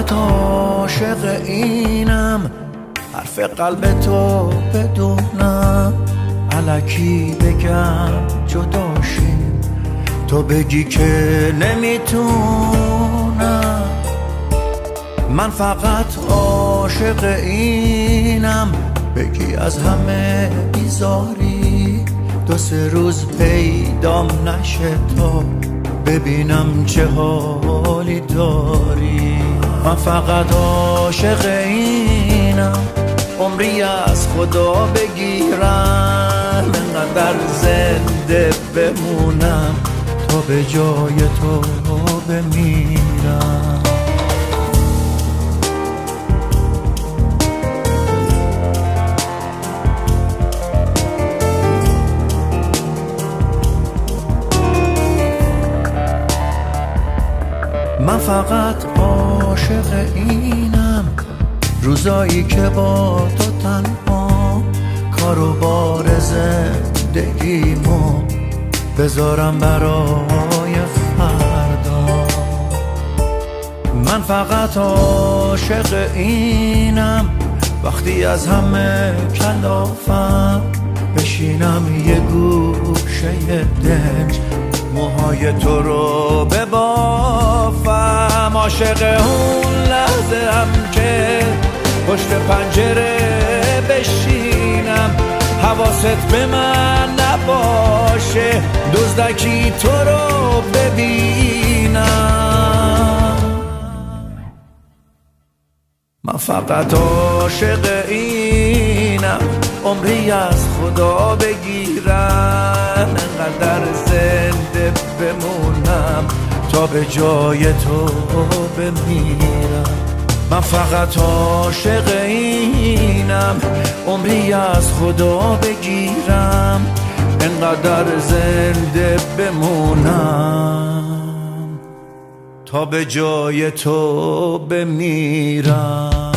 فقط عاشق اینم، حرف قلب تو بدونم، الکی بگم جداشیم تو بگی که نمیتونم. من فقط عاشق اینم، بگی از همه بیزاری، دو سه روز پیدام نشه تا ببینم چه حالی داری. من فقط عاشق اینم، عمری از خدا بگیرم، انقدر زنده بمونم تا به جای تو بمیرم. من فقط عاشق اینم، روزایی که با تو تنها، کار و بار زندگیمو بذارم برای فردا. من فقط عاشق اینم، وقتی از همه کلافم بشینم یه گوشه دنج، موهای تو رو ببافم. عاشق اون لحظه هم که پشت پنجره بشینم، حواست به من نباشه، دزدکی تو رو ببینم. من فقط عاشق اینم، عمری از خدا بگیرم، انقدر زنده بمونم تا به جای تو بمیرم. من فقط عاشق اینم، عمری از خدا بگیرم، انقدر زنده بمونم تا به جای تو بمیرم.